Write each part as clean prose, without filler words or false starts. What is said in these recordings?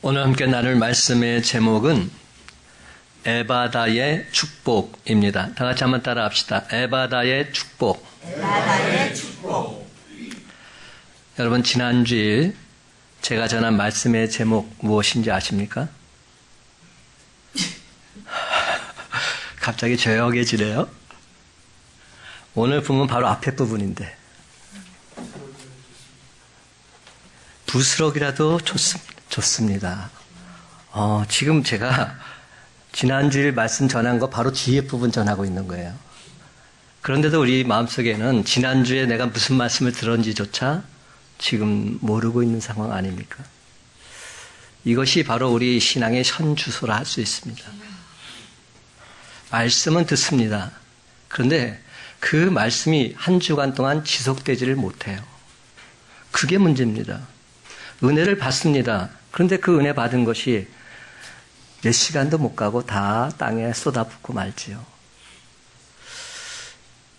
오늘 함께 나눌 말씀의 제목은 에바다의 축복입니다. 다 같이 한번 따라 합시다. 에바다의 축복. 에바다의 축복. 여러분, 지난주일 제가 전한 말씀의 제목 무엇인지 아십니까? 갑자기 조용해지네요. 오늘 부분 바로 앞에 부분인데 부스럭이라도 좋습니다. 지금 제가 지난주일 말씀 전한 거 바로 뒤에 부분 전하고 있는 거예요. 그런데도 우리 마음속에는 지난주에 내가 무슨 말씀을 들었는지조차 지금 모르고 있는 상황 아닙니까? 이것이 바로 우리 신앙의 현 주소라 할 수 있습니다. 말씀은 듣습니다. 그런데 그 말씀이 한 주간 동안 지속되지를 못해요. 그게 문제입니다. 은혜를 받습니다. 그런데 그 은혜 받은 것이 몇 시간도 못 가고 다 땅에 쏟아붓고 말지요.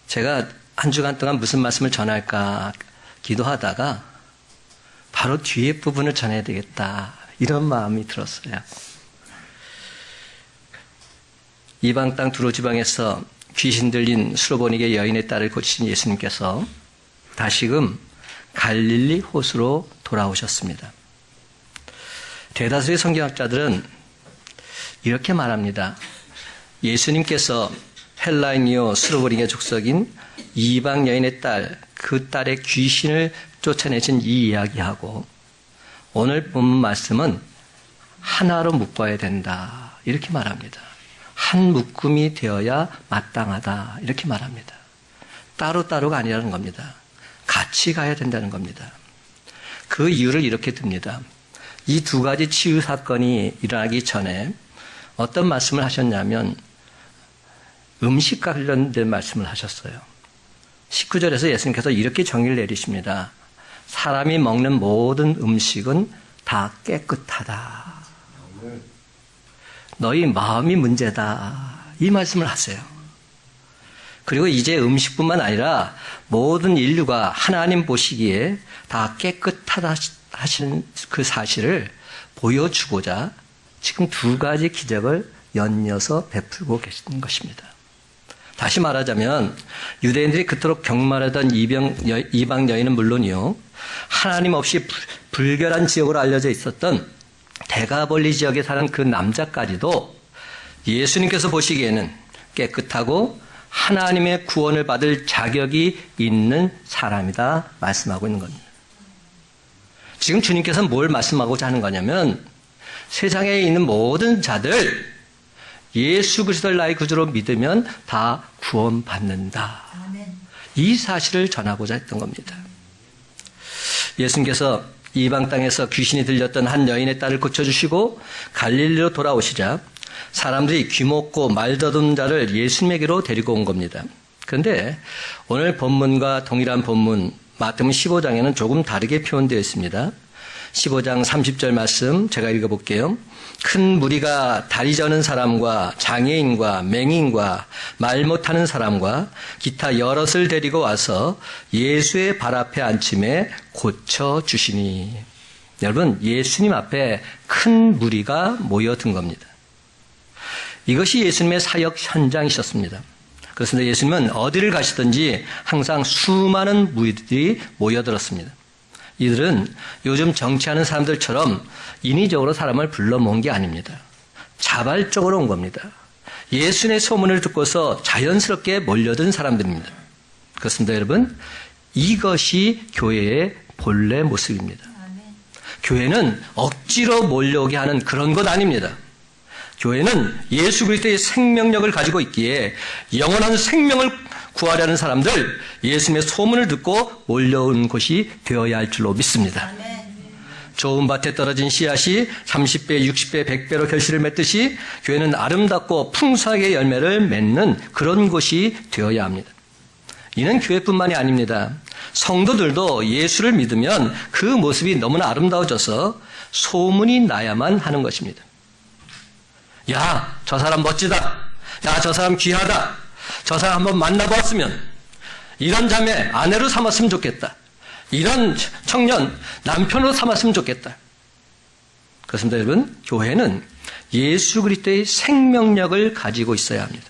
제가 한 주간 동안 무슨 말씀을 전할까 기도하다가 바로 뒤에 부분을 전해야 되겠다, 이런 마음이 들었어요. 이방 땅 두로 지방에서 귀신 들린 수로보니게 여인의 딸을 고치신 예수님께서 다시금 갈릴리 호수로 돌아오셨습니다. 대다수의 성경학자들은 이렇게 말합니다. 예수님께서 헬라인이요 수로보니게 족속인 이방 여인의 딸, 그 딸의 귀신을 쫓아내신 이 이야기하고 오늘 본문 말씀은 하나로 묶어야 된다, 이렇게 말합니다. 한 묶음이 되어야 마땅하다, 이렇게 말합니다. 따로따로가 아니라는 겁니다. 같이 가야 된다는 겁니다. 그 이유를 이렇게 듭니다. 이 두 가지 치유 사건이 일어나기 전에 어떤 말씀을 하셨냐면 음식 관련된 말씀을 하셨어요. 19절에서 예수님께서 이렇게 정의를 내리십니다. 사람이 먹는 모든 음식은 다 깨끗하다. 너희 마음이 문제다, 이 말씀을 하세요. 그리고 이제 음식뿐만 아니라 모든 인류가 하나님 보시기에 다 깨끗하다 하시는 그 사실을 보여주고자 지금 두 가지 기적을 연이어서 베풀고 계시는 것입니다. 다시 말하자면 유대인들이 그토록 경멸하던 이방 여인은 물론이요, 하나님 없이 불결한 지역으로 알려져 있었던 대가볼리 지역에 사는 그 남자까지도 예수님께서 보시기에는 깨끗하고 하나님의 구원을 받을 자격이 있는 사람이다 말씀하고 있는 겁니다. 지금 주님께서는 뭘 말씀하고자 하는 거냐면 세상에 있는 모든 자들 예수 그리스도를 나의 구주로 믿으면 다 구원받는다, 이 사실을 전하고자 했던 겁니다. 예수님께서 이방 땅에서 귀신이 들렸던 한 여인의 딸을 고쳐주시고 갈릴리로 돌아오시자 사람들이 귀먹고 말더듬는 자를 예수님에게로 데리고 온 겁니다. 그런데 오늘 본문과 동일한 본문 마태복음 15장에는 조금 다르게 표현되어 있습니다. 15장 30절 말씀 제가 읽어볼게요. 큰 무리가 다리 저는 사람과 장애인과 맹인과 말 못하는 사람과 기타 여럿을 데리고 와서 예수의 발 앞에 앉힘에 고쳐주시니. 여러분, 예수님 앞에 큰 무리가 모여든 겁니다. 이것이 예수님의 사역 현장이셨습니다. 그렇습니다. 예수님은 어디를 가시든지 항상 수많은 무리들이 모여들었습니다. 이들은 요즘 정치하는 사람들처럼 인위적으로 사람을 불러 모은 게 아닙니다. 자발적으로 온 겁니다. 예수님의 소문을 듣고서 자연스럽게 몰려든 사람들입니다. 그렇습니다, 여러분. 이것이 교회의 본래 모습입니다. 교회는 억지로 몰려오게 하는 그런 것 아닙니다. 교회는 예수 그리스도의 생명력을 가지고 있기에 영원한 생명을 구하려는 사람들, 예수님의 소문을 듣고 몰려온 곳이 되어야 할 줄로 믿습니다. 좋은 밭에 떨어진 씨앗이 30배, 60배, 100배로 결실을 맺듯이 교회는 아름답고 풍성하게 열매를 맺는 그런 곳이 되어야 합니다. 이는 교회뿐만이 아닙니다. 성도들도 예수를 믿으면 그 모습이 너무나 아름다워져서 소문이 나야만 하는 것입니다. 야, 저 사람 멋지다. 야, 저 사람 귀하다. 저 사람 한번 만나보았으면, 이런 자매 아내로 삼았으면 좋겠다. 이런 청년 남편으로 삼았으면 좋겠다. 그렇습니다, 여러분. 교회는 예수 그리스도의 생명력을 가지고 있어야 합니다.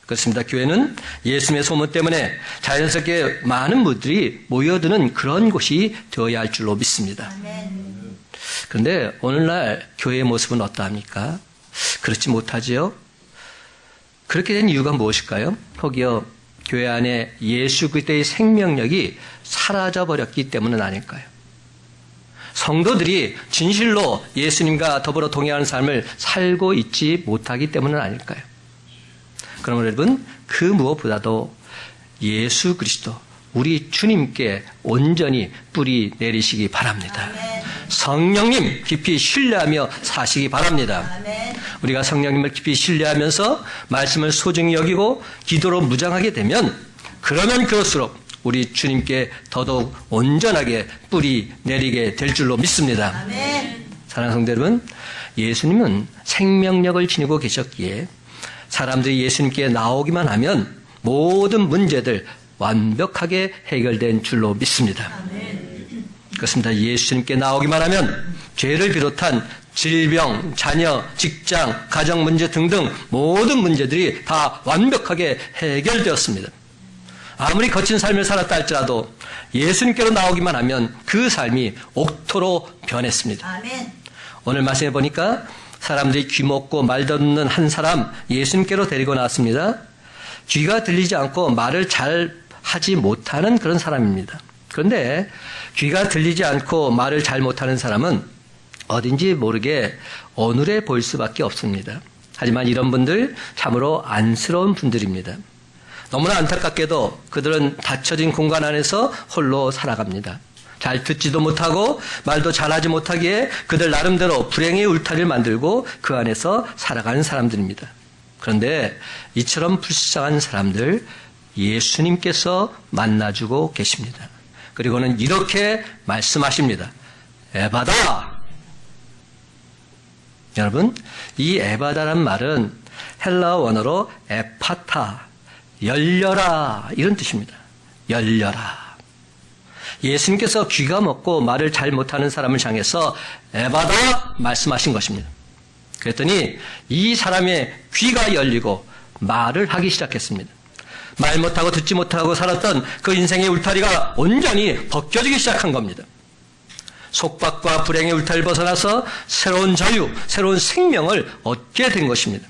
그렇습니다. 교회는 예수님의 소문 때문에 자연스럽게 많은 분들이 모여드는 그런 곳이 되어야 할 줄로 믿습니다. 그런데 오늘날 교회의 모습은 어떠합니까? 그렇지 못하지요? 그렇게 된 이유가 무엇일까요? 혹여 교회 안에 예수 그리스도의 생명력이 사라져버렸기 때문은 아닐까요? 성도들이 진실로 예수님과 더불어 동행하는 삶을 살고 있지 못하기 때문은 아닐까요? 그러면 여러분, 그 무엇보다도 예수 그리스도, 우리 주님께 온전히 뿌리 내리시기 바랍니다. 성령님 깊이 신뢰하며 사시기 바랍니다. 우리가 성령님을 깊이 신뢰하면서 말씀을 소중히 여기고 기도로 무장하게 되면 그러면 그럴수록 우리 주님께 더더욱 온전하게 뿌리 내리게 될 줄로 믿습니다. 사랑하는 성도 여러분, 예수님은 생명력을 지니고 계셨기에 사람들이 예수님께 나오기만 하면 모든 문제들 완벽하게 해결된 줄로 믿습니다. 그렇습니다. 예수님께 나오기만 하면 죄를 비롯한 질병, 자녀, 직장, 가정 문제 등등 모든 문제들이 다 완벽하게 해결되었습니다. 아무리 거친 삶을 살았다 할지라도 예수님께로 나오기만 하면 그 삶이 옥토로 변했습니다. 아멘. 오늘 말씀해 보니까 사람들이 귀 먹고 말 듣는 한 사람 예수님께로 데리고 나왔습니다. 귀가 들리지 않고 말을 잘 하지 못하는 그런 사람입니다. 그런데 귀가 들리지 않고 말을 잘 못하는 사람은 어딘지 모르게 어눌해 보일 수밖에 없습니다. 하지만 이런 분들 참으로 안쓰러운 분들입니다. 너무나 안타깝게도 그들은 닫혀진 공간 안에서 홀로 살아갑니다. 잘 듣지도 못하고 말도 잘하지 못하기에 그들 나름대로 불행의 울타리를 만들고 그 안에서 살아가는 사람들입니다. 그런데 이처럼 불쌍한 사람들 예수님께서 만나주고 계십니다. 그리고는 이렇게 말씀하십니다. 에바다. 여러분, 이 에바다란 말은 헬라어 원어로 에파타, 열려라 이런 뜻입니다. 열려라. 예수님께서 귀가 먹고 말을 잘 못하는 사람을 향해서 에바다 말씀하신 것입니다. 그랬더니 이 사람의 귀가 열리고 말을 하기 시작했습니다. 말 못하고 듣지 못하고 살았던 그 인생의 울타리가 온전히 벗겨지기 시작한 겁니다. 속박과 불행의 울타리를 벗어나서 새로운 자유, 새로운 생명을 얻게 된 것입니다.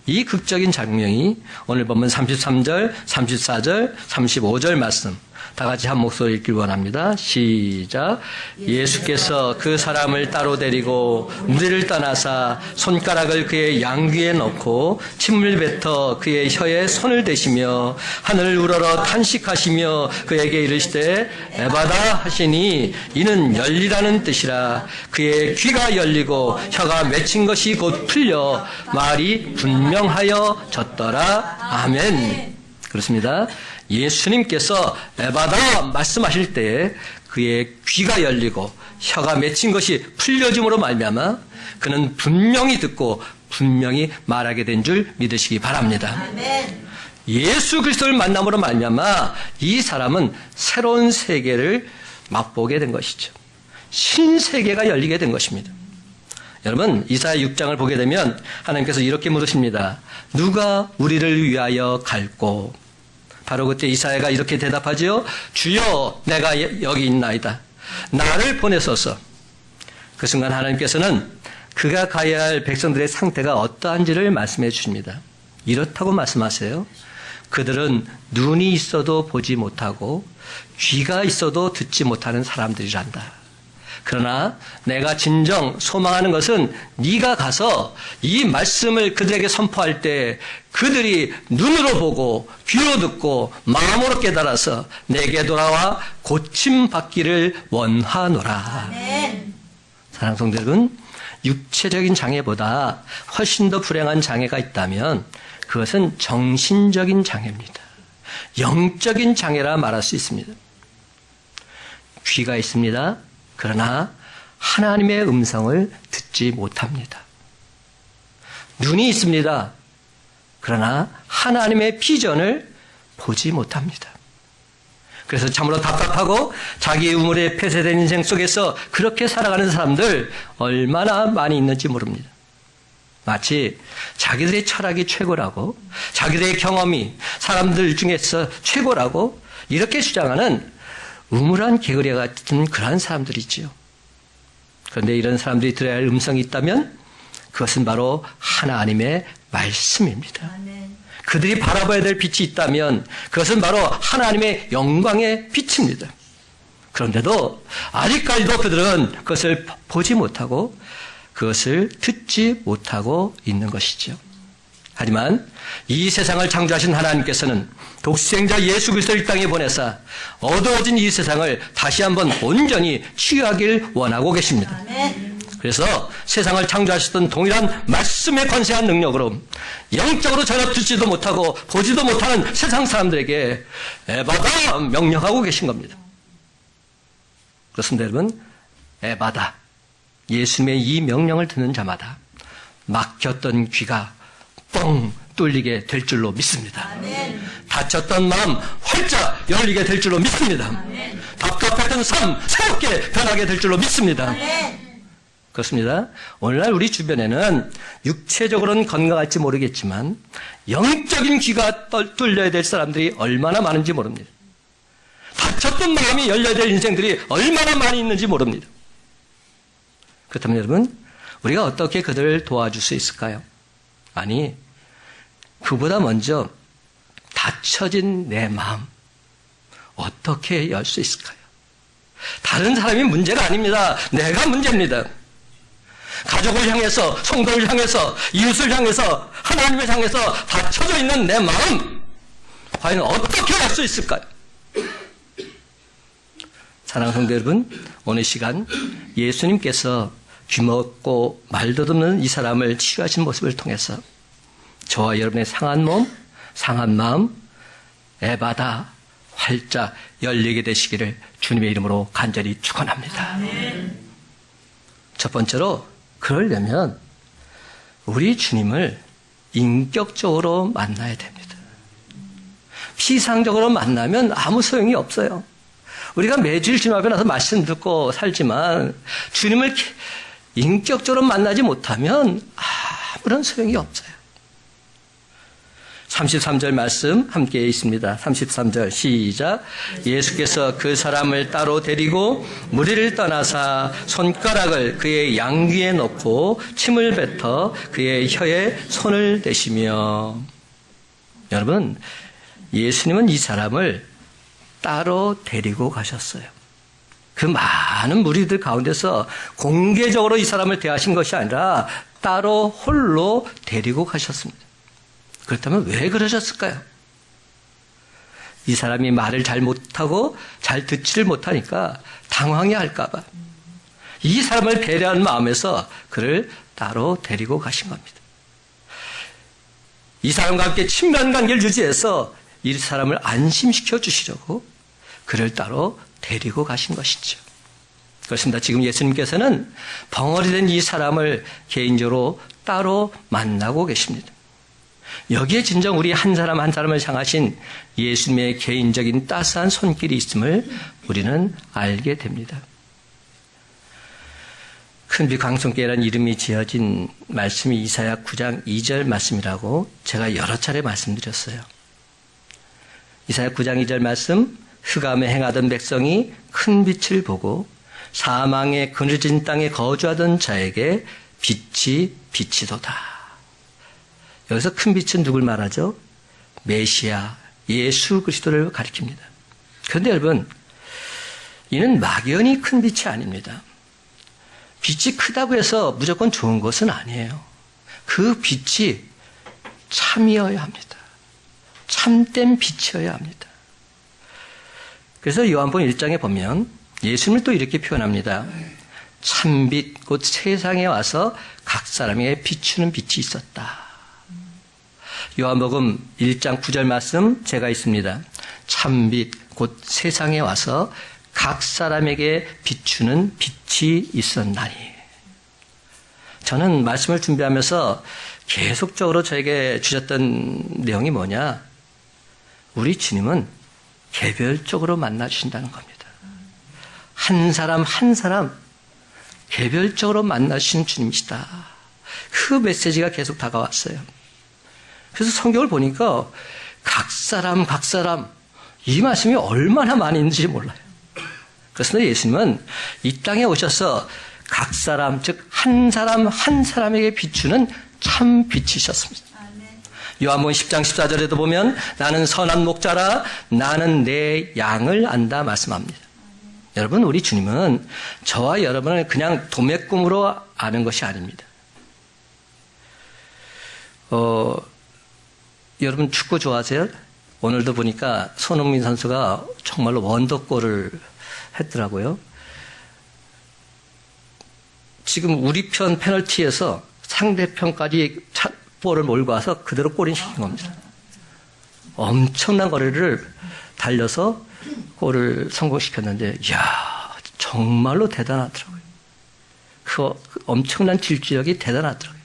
이 극적인 장면이 오늘 보면 33절, 34절, 35절 말씀 다 같이 한 목소리 읽길 원합니다. 시작. 예수께서 그 사람을 따로 데리고 무리를 떠나사 손가락을 그의 양귀에 넣고 침을 뱉어 그의 혀에 손을 대시며 하늘을 우러러 탄식하시며 그에게 이르시되 에바다 하시니 이는 열리라는 뜻이라. 그의 귀가 열리고 혀가 맺힌 것이 곧 풀려 말이 분명하여졌더라. 아멘. 그렇습니다. 예수님께서 에바다 말씀하실 때 그의 귀가 열리고 혀가 맺힌 것이 풀려짐으로 말미암아 그는 분명히 듣고 분명히 말하게 된 줄 믿으시기 바랍니다. 아멘. 예수 그리스도를 만남으로 말미암아 이 사람은 새로운 세계를 맛보게 된 것이죠. 신세계가 열리게 된 것입니다. 여러분, 이사야 6장을 보게 되면 하나님께서 이렇게 물으십니다. 누가 우리를 위하여 갈꼬? 바로 그때 이사야가 이렇게 대답하지요. 주여, 내가 여기 있나이다. 나를 보내소서. 그 순간 하나님께서는 그가 가야 할 백성들의 상태가 어떠한지를 말씀해 주십니다. 이렇다고 말씀하세요. 그들은 눈이 있어도 보지 못하고 귀가 있어도 듣지 못하는 사람들이란다. 그러나 내가 진정 소망하는 것은 네가 가서 이 말씀을 그들에게 선포할 때 그들이 눈으로 보고 귀로 듣고 마음으로 깨달아서 내게 돌아와 고침받기를 원하노라. 아멘. 사랑하는 성도 여러분, 육체적인 장애보다 훨씬 더 불행한 장애가 있다면 그것은 정신적인 장애입니다. 영적인 장애라 말할 수 있습니다. 귀가 있습니다. 그러나 하나님의 음성을 듣지 못합니다. 눈이 있습니다. 그러나 하나님의 비전을 보지 못합니다. 그래서 참으로 답답하고 자기 우물에 폐쇄된 인생 속에서 그렇게 살아가는 사람들 얼마나 많이 있는지 모릅니다. 마치 자기들의 철학이 최고라고, 자기들의 경험이 사람들 중에서 최고라고 이렇게 주장하는 우물한 개구리 같은 그러한 사람들이지요. 그런데 이런 사람들이 들어야 할 음성이 있다면 그것은 바로 하나님의 말씀입니다. 그들이 바라봐야 될 빛이 있다면 그것은 바로 하나님의 영광의 빛입니다. 그런데도 아직까지도 그들은 그것을 보지 못하고 그것을 듣지 못하고 있는 것이죠. 하지만 이 세상을 창조하신 하나님께서는 독생자 예수 그리스도를 이 땅에 보내사 어두워진 이 세상을 다시 한번 온전히 치유하길 원하고 계십니다. 그래서 세상을 창조하셨던 동일한 말씀의 권세한 능력으로 영적으로 전혀 듣지도 못하고 보지도 못하는 세상 사람들에게 에바다 명령하고 계신 겁니다. 그렇습니다, 여러분. 에바다. 예수님의 이 명령을 듣는 자마다 막혔던 귀가 뻥 뚫리게 될 줄로 믿습니다. 닫혔던 마음 활짝 열리게 될 줄로 믿습니다. 답답했던 삶 새롭게 변하게 될 줄로 믿습니다. 그렇습니다. 오늘날 우리 주변에는 육체적으로는 건강할지 모르겠지만 영적인 귀가 뚫려야 될 사람들이 얼마나 많은지 모릅니다. 닫혔던 마음이 열려야 될 인생들이 얼마나 많이 있는지 모릅니다. 그렇다면 여러분, 우리가 어떻게 그들을 도와줄 수 있을까요? 아니, 그보다 먼저 닫혀진 내 마음 어떻게 열 수 있을까요? 다른 사람이 문제가 아닙니다. 내가 문제입니다. 가족을 향해서, 성도를 향해서, 이웃을 향해서, 하나님을 향해서 닫혀져 있는 내 마음 과연 어떻게 할 수 있을까요? 사랑하는 성도 여러분, 오늘 시간 예수님께서 귀먹고 말도 없는 이 사람을 치유하신 모습을 통해서 저와 여러분의 상한 몸, 상한 마음, 에바다 활짝 열리게 되시기를 주님의 이름으로 간절히 축원합니다. 첫 번째로 그러려면 우리 주님을 인격적으로 만나야 됩니다. 피상적으로 만나면 아무 소용이 없어요. 우리가 매주일 주님 앞에 나서 말씀 듣고 살지만 주님을 인격적으로 만나지 못하면 아무런 소용이 없어요. 33절 말씀 함께 있습니다. 33절 시작. 예수께서 그 사람을 따로 데리고 무리를 떠나사 손가락을 그의 양귀에 넣고 침을 뱉어 그의 혀에 손을 대시며. 여러분, 예수님은 이 사람을 따로 데리고 가셨어요. 그 많은 무리들 가운데서 공개적으로 이 사람을 대하신 것이 아니라 따로 홀로 데리고 가셨습니다. 그렇다면 왜 그러셨을까요? 이 사람이 말을 잘 못하고 잘 듣지를 못하니까 당황해 할까봐 이 사람을 배려하는 마음에서 그를 따로 데리고 가신 겁니다. 이 사람과 함께 친밀한 관계를 유지해서 이 사람을 안심시켜 주시려고 그를 따로 데리고 가신 것이죠. 그렇습니다. 지금 예수님께서는 벙어리 된 이 사람을 개인적으로 따로 만나고 계십니다. 여기에 진정 우리 한 사람 한 사람을 향하신 예수님의 개인적인 따스한 손길이 있음을 우리는 알게 됩니다. 큰빛 강성교회라는 이름이 지어진 말씀이 이사야 9장 2절 말씀이라고 제가 여러 차례 말씀드렸어요. 이사야 9장 2절 말씀, 흑암에 행하던 백성이 큰 빛을 보고 사망의 그늘진 땅에 거주하던 자에게 빛이 비치도다. 여기서 큰 빛은 누굴 말하죠? 메시아, 예수 그리스도를 가리킵니다. 그런데 여러분, 이는 막연히 큰 빛이 아닙니다. 빛이 크다고 해서 무조건 좋은 것은 아니에요. 그 빛이 참이어야 합니다. 참된 빛이어야 합니다. 그래서 요한복음 1장에 보면 예수님을 또 이렇게 표현합니다. 참빛 곧 세상에 와서 각 사람에게 비추는 빛이 있었다. 요한복음 1장 9절 말씀 제가 있습니다. 참빛 곧 세상에 와서 각 사람에게 비추는 빛이 있었나니. 저는 말씀을 준비하면서 계속적으로 저에게 주셨던 내용이 뭐냐? 우리 주님은 개별적으로 만나 주신다는 겁니다. 한 사람 한 사람 개별적으로 만나 주신 주님이시다. 그 메시지가 계속 다가왔어요. 그래서 성경을 보니까 각 사람 이 말씀이 얼마나 많이 있는지 몰라요. 그래서 예수님은 이 땅에 오셔서 각 사람, 즉 한 사람 한 사람에게 비추는 참 빛이셨습니다. 요한복음 10장 14절에도 보면 나는 선한 목자라 나는 내 양을 안다 말씀합니다. 여러분, 우리 주님은 저와 여러분을 그냥 도매꿈으로 아는 것이 아닙니다. 여러분 축구 좋아하세요? 오늘도 보니까 손흥민 선수가 정말로 원더골을 했더라고요. 지금 우리 편 페널티에서 상대편까지 볼을 몰고 와서 그대로 골인 시킨 겁니다. 엄청난 거리를 달려서 골을 성공시켰는데, 이야, 정말로 대단하더라고요. 그 엄청난 질주력이 대단하더라고요.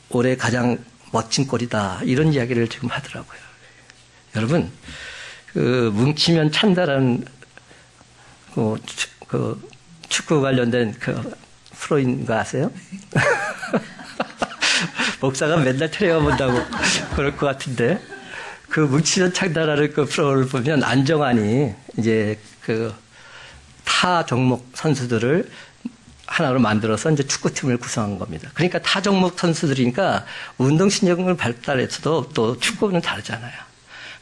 올해 가장 멋진 골이다, 이런 이야기를 지금 하더라고요. 여러분, 그 뭉치면 찬다라는 그 축구 관련된 그 프로인 거 아세요? 목사가 맨날 테레비만 본다고 그럴 것 같은데, 그 뭉치면 찬다라는 그 프로를 보면 안정환이 이제 그 타 종목 선수들을 하나로 만들어서 이제 축구팀을 구성한 겁니다. 그러니까 타 종목 선수들이니까 운동신경을 발달해서도 또 축구는 다르잖아요.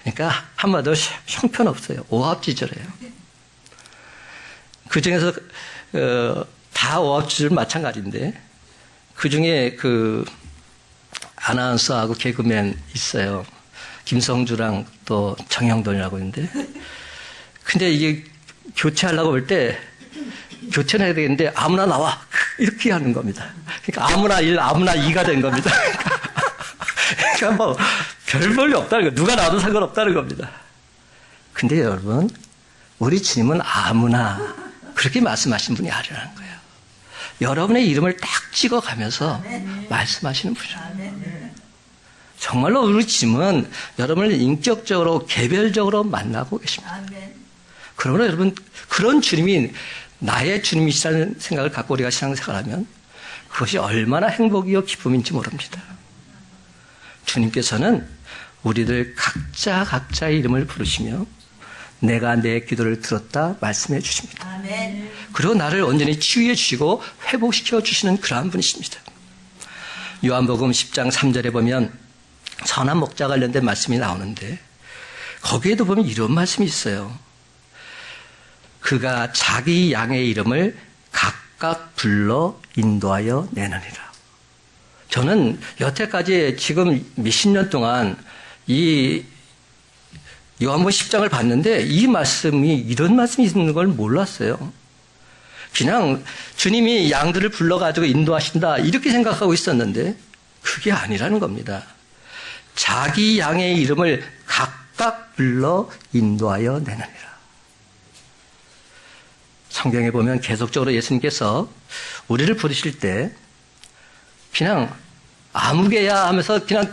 그러니까 한마디로 형편없어요. 오합지졸해요. 그 중에서 다 오합지졸 마찬가지인데, 그 중에 그 아나운서하고 개그맨 있어요. 김성주랑 또 정영돈이라고 있는데, 근데 이게 교체하려고 볼 때 교체는 해야 되겠는데 아무나 나와 이렇게 하는 겁니다. 그러니까 아무나 1, 아무나 2가 된 겁니다. 그러니까 뭐 별 볼일 없다는 거예요. 누가 나와도 상관없다는 겁니다. 근데 여러분, 우리 주님은 아무나 그렇게 말씀하신 분이 아니라는 거예요. 여러분의 이름을 딱 찍어가면서 말씀하시는 분이에요. 정말로 우리 주님은 여러분을 인격적으로 개별적으로 만나고 계십니다. 그러므로 여러분, 그런 주님이 나의 주님이시라는 생각을 갖고 우리가 신앙생활을 하면 그것이 얼마나 행복이요 기쁨인지 모릅니다. 주님께서는 우리들 각자의 이름을 부르시며 내가 내 기도를 들었다 말씀해 주십니다. 아멘. 그리고 나를 온전히 치유해 주시고 회복시켜 주시는 그러한 분이십니다. 요한복음 10장 3절에 보면 선한 목자 관련된 말씀이 나오는데, 거기에도 보면 이런 말씀이 있어요. 그가 자기 양의 이름을 각각 불러 인도하여 내느니라. 저는 여태까지 지금 몇십 년 동안 이 요한복음 10장을 봤는데 이 말씀이, 이런 말씀이 있는 걸 몰랐어요. 그냥 주님이 양들을 불러가지고 인도하신다 이렇게 생각하고 있었는데 그게 아니라는 겁니다. 자기 양의 이름을 각각 불러 인도하여 내느니라. 성경에 보면 계속적으로 예수님께서 우리를 부르실 때 그냥 아무개야 하면서 그냥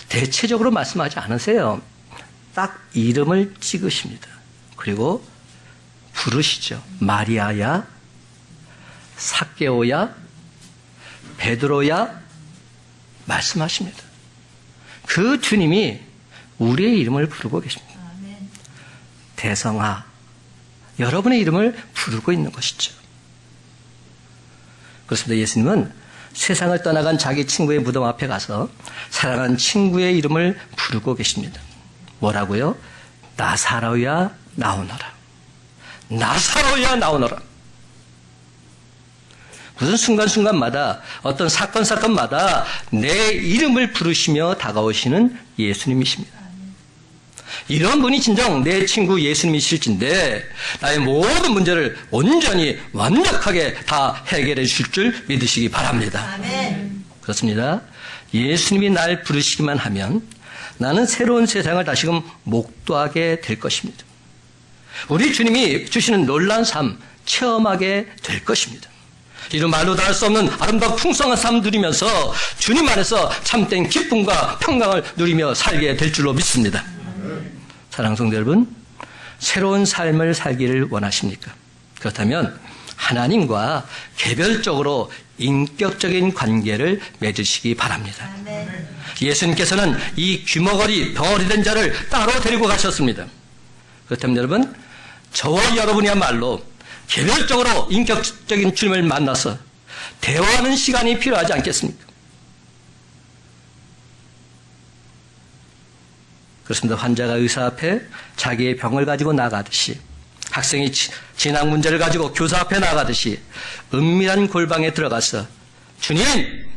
대체적으로 말씀하지 않으세요. 딱 이름을 찍으십니다. 그리고 부르시죠. 마리아야, 삭개오야, 베드로야 말씀하십니다. 그 주님이 우리의 이름을 부르고 계십니다. 대성아, 여러분의 이름을 부르고 있는 것이죠. 그렇습니다. 예수님은 세상을 떠나간 자기 친구의 무덤 앞에 가서 사랑하는 친구의 이름을 부르고 계십니다. 뭐라고요? 나사로야 나오너라. 나사로야 나오너라. 무슨 순간순간마다 어떤 사건마다 내 이름을 부르시며 다가오시는 예수님이십니다. 이런 분이 진정 내 친구 예수님이실진데 나의 모든 문제를 온전히 완벽하게 다 해결해 주실 줄 믿으시기 바랍니다. 아멘. 그렇습니다. 예수님이 날 부르시기만 하면 나는 새로운 세상을 다시금 목도하게 될 것입니다. 우리 주님이 주시는 놀라운 삶 체험하게 될 것입니다. 이루 말로 다 할 수 없는 아름답고 풍성한 삶을 누리면서 주님 안에서 참된 기쁨과 평강을 누리며 살게 될 줄로 믿습니다. 사랑하는 성도 여러분, 새로운 삶을 살기를 원하십니까? 그렇다면 하나님과 개별적으로 인격적인 관계를 맺으시기 바랍니다. 예수님께서는 이 귀머거리 덩어리 된 자를 따로 데리고 가셨습니다. 그렇다면 여러분, 저와 여러분이야말로 개별적으로 인격적인 주님을 만나서 대화하는 시간이 필요하지 않겠습니까? 그렇습니다. 환자가 의사 앞에 자기의 병을 가지고 나가듯이, 학생이 진학 문제를 가지고 교사 앞에 나가듯이 은밀한 골방에 들어가서 주님,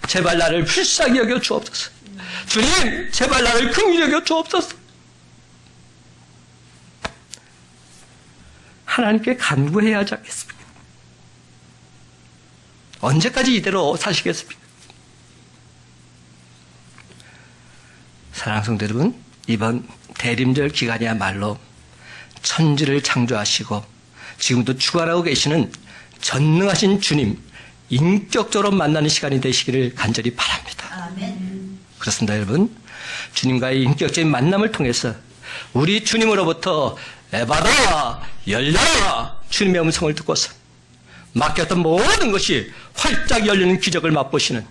제발 나를 불쌍히 여겨 주옵소서. 주님, 제발 나를 긍휼히 여겨 주옵소서. 하나님께 간구해야 하지 않겠습니까? 언제까지 이대로 사시겠습니까? 사랑하는 성도 여러분, 이번 대림절 기간이야말로 천지를 창조하시고 지금도 주관하고 계시는 전능하신 주님, 인격적으로 만나는 시간이 되시기를 간절히 바랍니다. 아멘. 그렇습니다, 여러분. 주님과의 인격적인 만남을 통해서 우리 주님으로부터 에바다, 열려라, 주님의 음성을 듣고서 맡겼던 모든 것이 활짝 열리는 기적을 맛보시는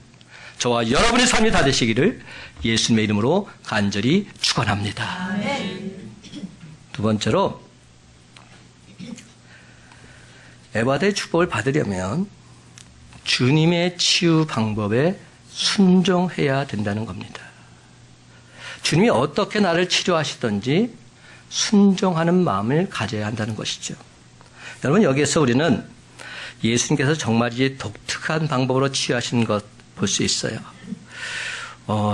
저와 여러분의 삶이 다 되시기를 예수님의 이름으로 간절히 축원합니다. 아멘. 두 번째로, 에바다의 축복을 받으려면 주님의 치유 방법에 순종해야 된다는 겁니다. 주님이 어떻게 나를 치료하시든지 순종하는 마음을 가져야 한다는 것이죠. 여러분, 여기에서 우리는 예수님께서 정말이지 독특한 방법으로 치유하신 것 볼 수 있어요.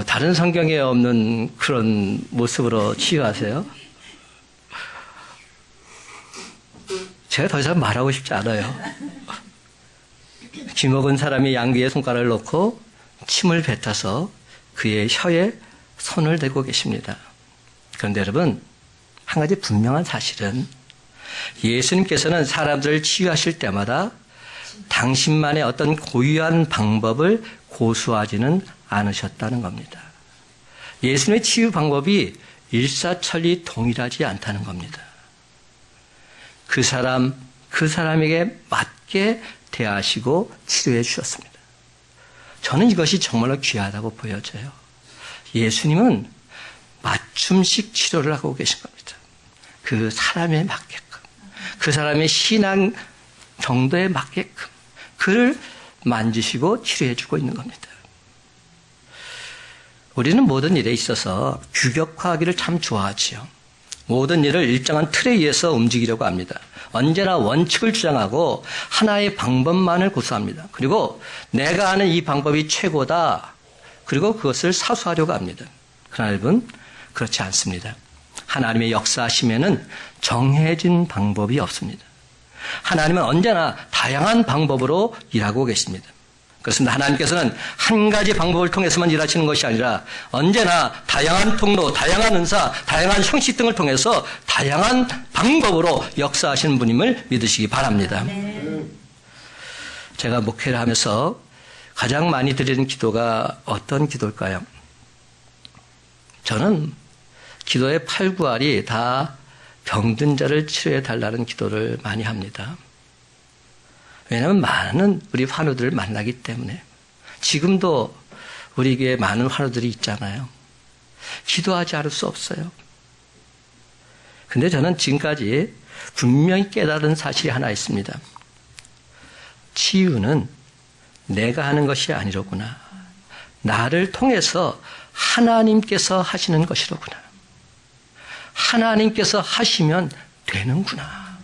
다른 성경에 없는 그런 모습으로 치유하세요. 제가 더 이상 말하고 싶지 않아요. 귀먹은 사람이 양귀에 손가락을 넣고 침을 뱉어서 그의 혀에 손을 대고 계십니다. 그런데 여러분, 한 가지 분명한 사실은 예수님께서는 사람들을 치유하실 때마다 당신만의 어떤 고유한 방법을 고수하지는 않으셨다는 겁니다. 예수님의 치유 방법이 일사천리 동일하지 않다는 겁니다. 그 사람에게 맞게 대하시고 치료해 주셨습니다. 저는 이것이 정말로 귀하다고 보여져요. 예수님은 맞춤식 치료를 하고 계신 겁니다. 그 사람에 맞게끔, 그 사람의 신앙 정도에 맞게끔 그를 만지시고 치료해 주고 있는 겁니다. 우리는 모든 일에 있어서 규격화하기를 참 좋아하지요. 모든 일을 일정한 틀에 의해서 움직이려고 합니다. 언제나 원칙을 주장하고 하나의 방법만을 고수합니다. 그리고 내가 아는 이 방법이 최고다. 그리고 그것을 사수하려고 합니다. 그러나 여러분, 그렇지 않습니다. 하나님의 역사하심에는 정해진 방법이 없습니다. 하나님은 언제나 다양한 방법으로 일하고 계십니다. 그렇습니다. 하나님께서는 한 가지 방법을 통해서만 일하시는 것이 아니라 언제나 다양한 통로, 다양한 은사, 다양한 형식 등을 통해서 다양한 방법으로 역사하시는 분임을 믿으시기 바랍니다. 제가 목회를 하면서 가장 많이 드리는 기도가 어떤 기도일까요? 저는 기도의 8, 9알이 다 병든 자를 치료해 달라는 기도를 많이 합니다. 왜냐하면 많은 우리 환우들을 만나기 때문에. 지금도 우리 교회에 많은 환우들이 있잖아요. 기도하지 않을 수 없어요. 근데 저는 지금까지 분명히 깨달은 사실이 하나 있습니다. 치유는 내가 하는 것이 아니로구나. 나를 통해서 하나님께서 하시는 것이로구나. 하나님께서 하시면 되는구나.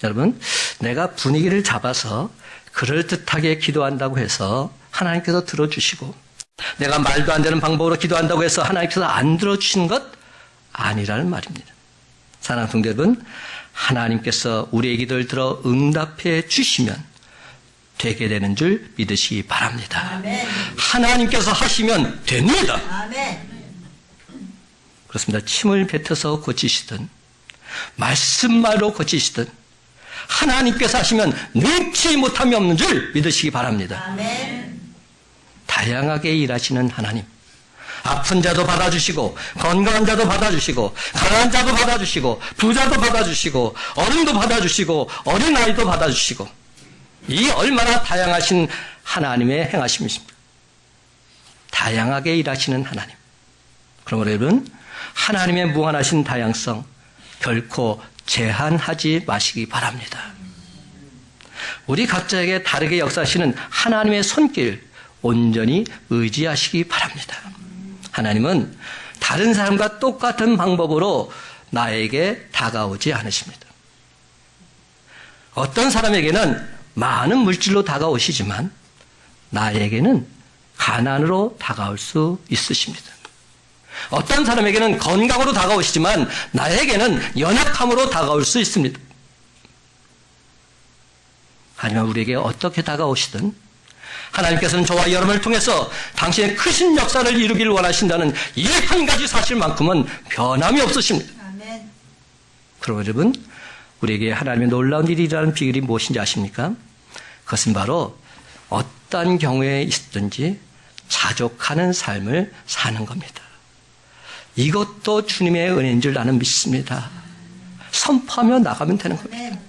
여러분, 내가 분위기를 잡아서 그럴듯하게 기도한다고 해서 하나님께서 들어주시고, 내가 말도 안 되는 방법으로 기도한다고 해서 하나님께서 안 들어주시는 것 아니라는 말입니다. 사랑하는 성도 여러분, 하나님께서 우리의 기도를 들어 응답해 주시면 되게 되는 줄 믿으시기 바랍니다. 아멘. 하나님께서 하시면 됩니다. 아멘. 그렇습니다. 침을 뱉어서 고치시든 말씀말로 고치시든 하나님께서 하시면 능치 못함이 없는 줄 믿으시기 바랍니다. 아멘. 다양하게 일하시는 하나님. 아픈 자도 받아주시고 건강한 자도 받아주시고 가난한 자도 받아주시고 부자도 받아주시고 어른도 받아주시고 어린아이도 받아주시고 이 얼마나 다양하신 하나님의 행하심이십니까? 다양하게 일하시는 하나님. 그럼 여러분, 하나님의 무한하신 다양성 결코 제한하지 마시기 바랍니다. 우리 각자에게 다르게 역사하시는 하나님의 손길 온전히 의지하시기 바랍니다. 하나님은 다른 사람과 똑같은 방법으로 나에게 다가오지 않으십니다. 어떤 사람에게는 많은 물질로 다가오시지만 나에게는 가난으로 다가올 수 있으십니다. 어떤 사람에게는 건강으로 다가오시지만 나에게는 연약함으로 다가올 수 있습니다. 하지만 우리에게 어떻게 다가오시든 하나님께서는 저와 여러분을 통해서 당신의 크신 역사를 이루기를 원하신다는 이 한 가지 사실만큼은 변함이 없으십니다. 아멘. 그럼 여러분, 우리에게 하나님의 놀라운 일이라는 비결이 무엇인지 아십니까? 그것은 바로 어떤 경우에 있든지 자족하는 삶을 사는 겁니다. 이것도 주님의 은혜인 줄 나는 믿습니다. 선포하며 나가면 되는 겁니다. 아멘.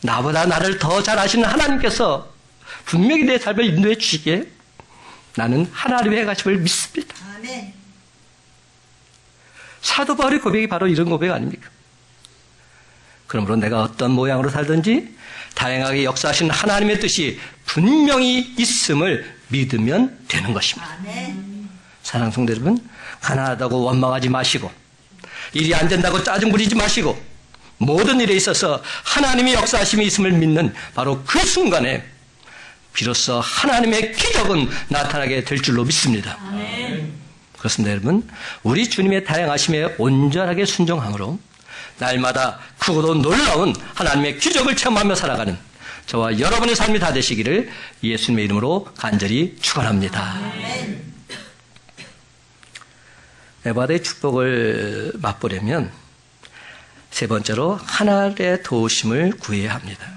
나보다 나를 더 잘 아시는 하나님께서 분명히 내 삶을 인도해 주시기에 나는 하나님의 행하심을 믿습니다. 아멘. 사도 바울의 고백이 바로 이런 고백 아닙니까? 그러므로 내가 어떤 모양으로 살든지 다양하게 역사하시는 하나님의 뜻이 분명히 있음을 믿으면 되는 것입니다. 아멘. 사랑하는 성도 여러분, 가난하다고 원망하지 마시고 일이 안 된다고 짜증 부리지 마시고 모든 일에 있어서 하나님의 역사하심이 있음을 믿는 바로 그 순간에 비로소 하나님의 기적은 나타나게 될 줄로 믿습니다. 아멘. 그렇습니다, 여러분. 우리 주님의 다양하심에 온전하게 순종함으로 날마다 크고도 놀라운 하나님의 기적을 체험하며 살아가는 저와 여러분의 삶이 다 되시기를 예수님의 이름으로 간절히 축원합니다. 아멘. 에바드의 축복을 맛보려면 세 번째로 하나님의 도우심을 구해야 합니다.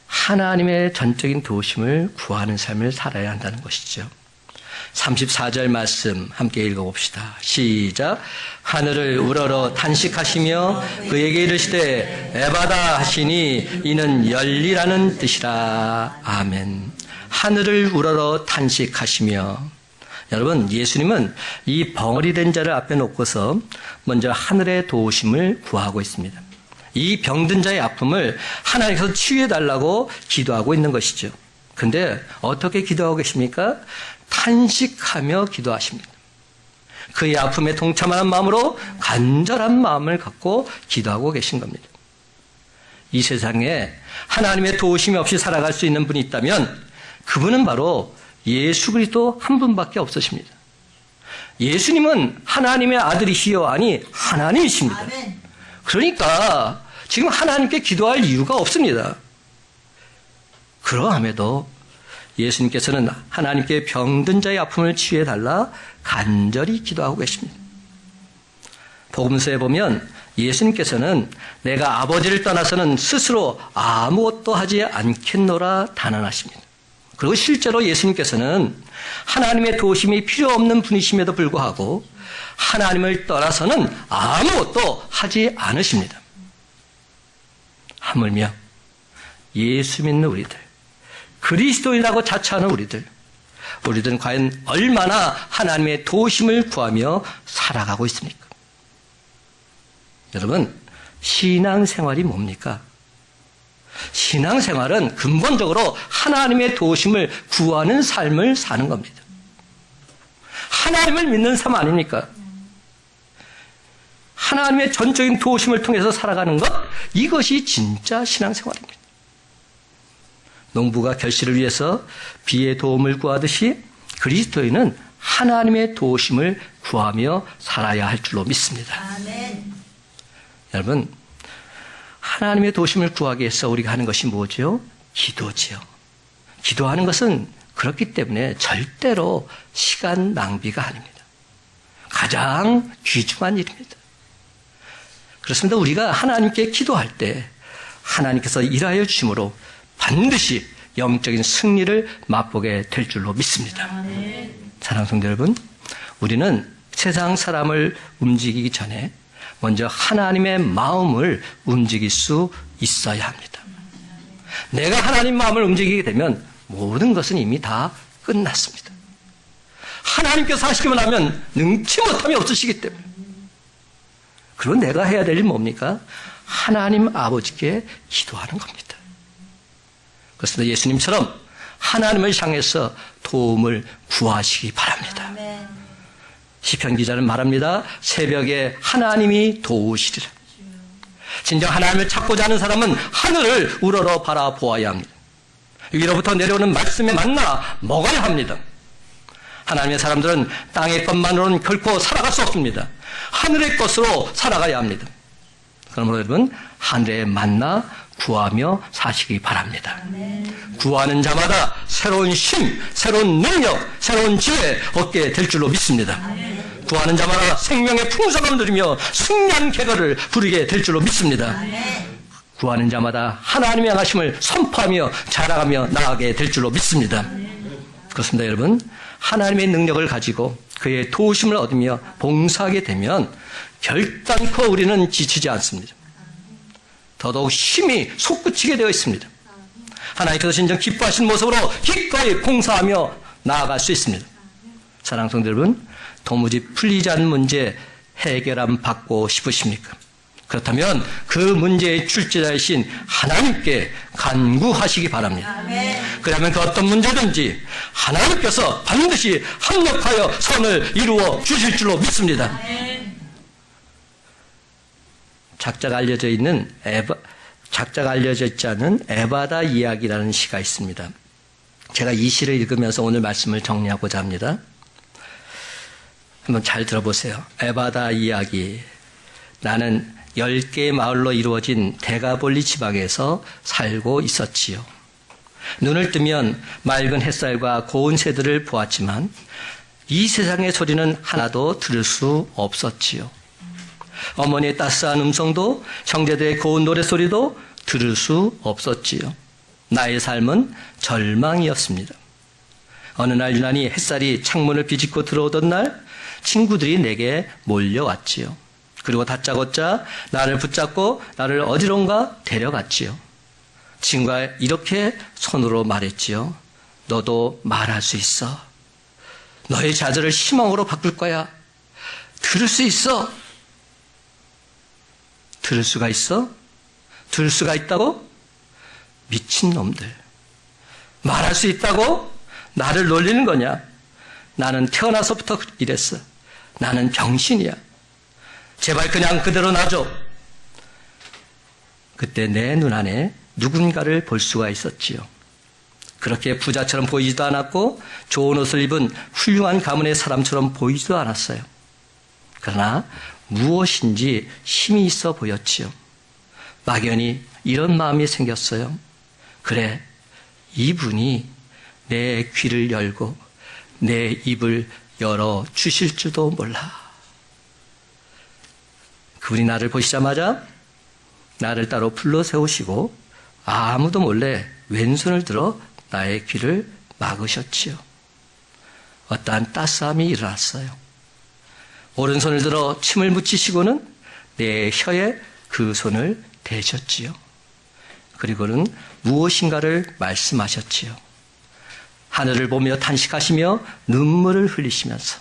하나님의 전적인 도우심을 구하는 삶을 살아야 한다는 것이죠. 34절 말씀 함께 읽어봅시다. 시작. 하늘을 우러러 탄식하시며 그에게 이르시되 에바다 하시니 이는 열리라는 뜻이라. 아멘. 하늘을 우러러 탄식하시며, 여러분, 예수님은 이 벙어리 된 자를 앞에 놓고서 먼저 하늘의 도우심을 구하고 있습니다. 이 병든 자의 아픔을 하나님께서 치유해달라고 기도하고 있는 것이죠. 근데 어떻게 기도하고 계십니까? 탄식하며 기도하십니다. 그의 아픔에 동참하는 마음으로 간절한 마음을 갖고 기도하고 계신 겁니다. 이 세상에 하나님의 도우심이 없이 살아갈 수 있는 분이 있다면 그분은 바로 예수 그리스도 한 분밖에 없으십니다. 예수님은 하나님의 아들이시요 아니 하나님이십니다. 아멘. 그러니까 지금 하나님께 기도할 이유가 없습니다. 그러함에도 예수님께서는 하나님께 병든 자의 아픔을 치유해달라 간절히 기도하고 계십니다. 복음서에 보면 예수님께서는 내가 아버지를 떠나서는 스스로 아무것도 하지 않겠노라 단언하십니다. 그리고 실제로 예수님께서는 하나님의 도우심이 필요 없는 분이심에도 불구하고 하나님을 떠나서는 아무것도 하지 않으십니다. 하물며 예수 믿는 우리들, 그리스도인이라고 자처하는 우리들은 과연 얼마나 하나님의 도우심을 구하며 살아가고 있습니까? 여러분, 신앙생활이 뭡니까? 신앙생활은 근본적으로 하나님의 도우심을 구하는 삶을 사는 겁니다. 하나님을 믿는 삶 아닙니까? 하나님의 전적인 도우심을 통해서 살아가는 것, 이것이 진짜 신앙생활입니다. 농부가 결실을 위해서 비의 도움을 구하듯이 그리스도인은 하나님의 도우심을 구하며 살아야 할 줄로 믿습니다. 아멘. 여러분, 하나님의 도우심을 구하기 위해서 우리가 하는 것이 뭐죠? 기도지요. 기도하는 것은 그렇기 때문에 절대로 시간 낭비가 아닙니다. 가장 귀중한 일입니다. 그렇습니다. 우리가 하나님께 기도할 때 하나님께서 일하여 주심으로 반드시 영적인 승리를 맛보게 될 줄로 믿습니다. 사랑하는 성도 여러분, 우리는 세상 사람을 움직이기 전에 먼저 하나님의 마음을 움직일 수 있어야 합니다. 내가 하나님 마음을 움직이게 되면 모든 것은 이미 다 끝났습니다. 하나님께서 하시기만 하면 능치 못함이 없으시기 때문에. 그리고 내가 해야 될 일은 뭡니까? 하나님 아버지께 기도하는 겁니다. 그래서 예수님처럼 하나님을 향해서 도움을 구하시기 바랍니다. 시편 기자는 말합니다. 새벽에 하나님이 도우시리라. 진정 하나님을 찾고자 하는 사람은 하늘을 우러러 바라보아야 합니다. 위로부터 내려오는 말씀에 만나 먹어야 합니다. 하나님의 사람들은 땅의 것만으로는 결코 살아갈 수 없습니다. 하늘의 것으로 살아가야 합니다. 그러므로 여러분, 하늘에 만나 구하며 사시기 바랍니다. 구하는 자마다 새로운 힘, 새로운 능력, 새로운 지혜 얻게 될 줄로 믿습니다. 구하는 자마다 생명의 풍성함을 누리며 승리한 쾌거를 부르게 될 줄로 믿습니다. 구하는 자마다 하나님의 향하심을 선포하며 자랑하며 나아가게 될 줄로 믿습니다. 그렇습니다, 여러분. 하나님의 능력을 가지고 그의 도우심을 얻으며 봉사하게 되면 결단코 우리는 지치지 않습니다. 더더욱 힘이 솟구치게 되어 있습니다. 하나님께서 진정 기뻐하신 모습으로 기꺼이 봉사하며 나아갈 수 있습니다. 사랑하는 성도 여러분, 도무지 풀리지 않는 문제 해결함 받고 싶으십니까? 그렇다면 그 문제의 출제자이신 하나님께 간구하시기 바랍니다. 그러면 그 어떤 문제든지 하나님께서 반드시 합력하여 선을 이루어 주실 줄로 믿습니다. 작자가 알려져 있지 않은 에바다 이야기라는 시가 있습니다. 제가 이 시를 읽으면서 오늘 말씀을 정리하고자 합니다. 한번 잘 들어보세요. 에바다 이야기. 나는 10개의 마을로 이루어진 데가볼리 지방에서 살고 있었지요. 눈을 뜨면 맑은 햇살과 고운 새들을 보았지만 이 세상의 소리는 하나도 들을 수 없었지요. 어머니의 따스한 음성도 형제들의 고운 노래소리도 들을 수 없었지요. 나의 삶은 절망이었습니다. 어느 날 유난히 햇살이 창문을 비집고 들어오던 날 친구들이 내게 몰려왔지요. 그리고 다짜고짜 나를 붙잡고 나를 어디론가 데려갔지요. 친구가 이렇게 손으로 말했지요. 너도 말할 수 있어. 너의 좌절을 희망으로 바꿀 거야. 들을 수 있어. 들을 수가 있어? 들을 수가 있다고? 미친놈들. 말할 수 있다고? 나를 놀리는 거냐? 나는 태어나서부터 이랬어. 나는 병신이야. 제발 그냥 그대로 놔줘. 그때 내 눈 안에 누군가를 볼 수가 있었지요. 그렇게 부자처럼 보이지도 않았고 좋은 옷을 입은 훌륭한 가문의 사람처럼 보이지도 않았어요. 그러나 무엇인지 힘이 있어 보였지요. 막연히 이런 마음이 생겼어요. 그래, 이분이 내 귀를 열고 내 입을 열어 주실 줄도 몰라. 그분이 나를 보시자마자 나를 따로 불러 세우시고 아무도 몰래 왼손을 들어 나의 귀를 막으셨지요. 어떠한 따스함이 일어났어요. 오른손을 들어 침을 묻히시고는 내 혀에 그 손을 대셨지요. 그리고는 무엇인가를 말씀하셨지요. 하늘을 보며 탄식하시며 눈물을 흘리시면서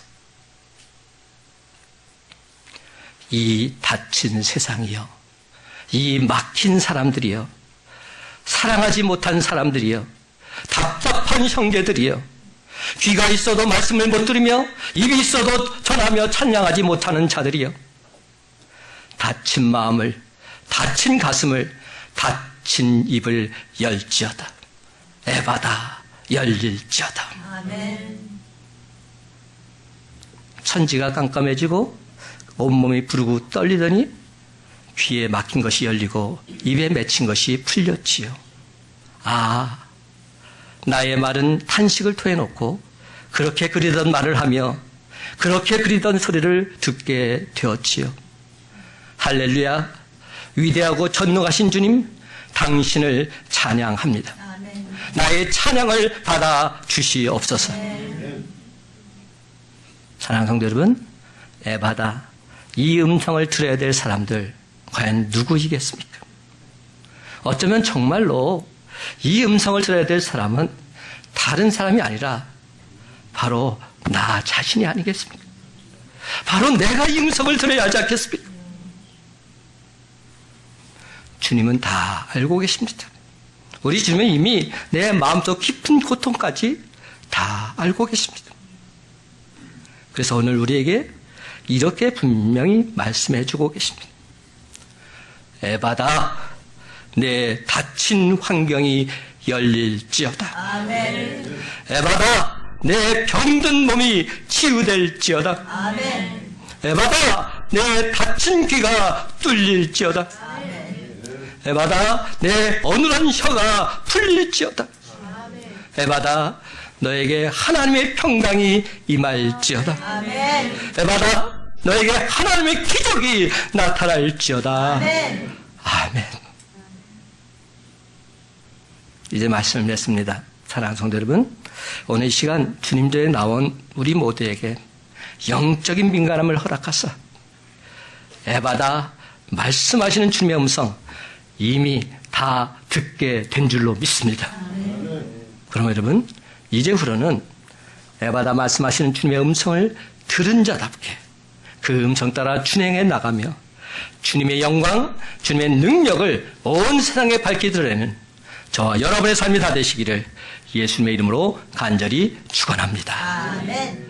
이 닫힌 세상이요, 이 막힌 사람들이요, 사랑하지 못한 사람들이요, 답답한 형제들이요, 귀가 있어도 말씀을 못 들으며 입이 있어도 전하며 찬양하지 못하는 자들이요, 닫힌 마음을, 닫힌 가슴을, 닫힌 입을 열지어다. 에바다 열릴지어다. 아멘. 천지가 깜깜해지고 온몸이 부르고 떨리더니 귀에 막힌 것이 열리고 입에 맺힌 것이 풀렸지요. 아, 나의 말은 탄식을 토해놓고 그렇게 그리던 말을 하며 그렇게 그리던 소리를 듣게 되었지요. 할렐루야, 위대하고 전능하신 주님, 당신을 찬양합니다. 아멘. 나의 찬양을 받아 주시옵소서. 사랑하는 성도 여러분, 에바다, 이 음성을 들어야 될 사람들 과연 누구이겠습니까? 어쩌면 정말로 이 음성을 들어야 될 사람은 다른 사람이 아니라 바로 나 자신이 아니겠습니까? 바로 내가 이 음성을 들어야 하지 않겠습니까? 주님은 다 알고 계십니다. 우리 주님은 이미 내 마음속 깊은 고통까지 다 알고 계십니다. 그래서 오늘 우리에게 이렇게 분명히 말씀해 주고 계십니다. 에바다, 내 닫힌 환경이 열릴지어다. 아멘. 에바다, 내 병든 몸이 치유될지어다. 아멘. 에바다, 내 닫힌 귀가 뚫릴지어다. 에바다, 내 어눌한 혀가 풀릴지어다. 에바다, 너에게 하나님의 평강이 임할지어다. 아멘. 에바다, 너에게 하나님의 기적이 나타날지어다. 아멘. 아멘. 이제 말씀을 맺습니다. 사랑하는 성도 여러분, 오늘 이 시간 주님전에 나온 우리 모두에게 영적인 민감함을 허락하사 에바다, 말씀하시는 주님의 음성 이미 다 듣게 된 줄로 믿습니다. 그럼 여러분, 이제후로는 에바다 말씀하시는 주님의 음성을 들은 자답게 그 음성 따라 준행해 나가며 주님의 영광, 주님의 능력을 온 세상에 밝히 드러내는 저와 여러분의 삶이 다 되시기를 예수님의 이름으로 간절히 축원합니다. 아멘.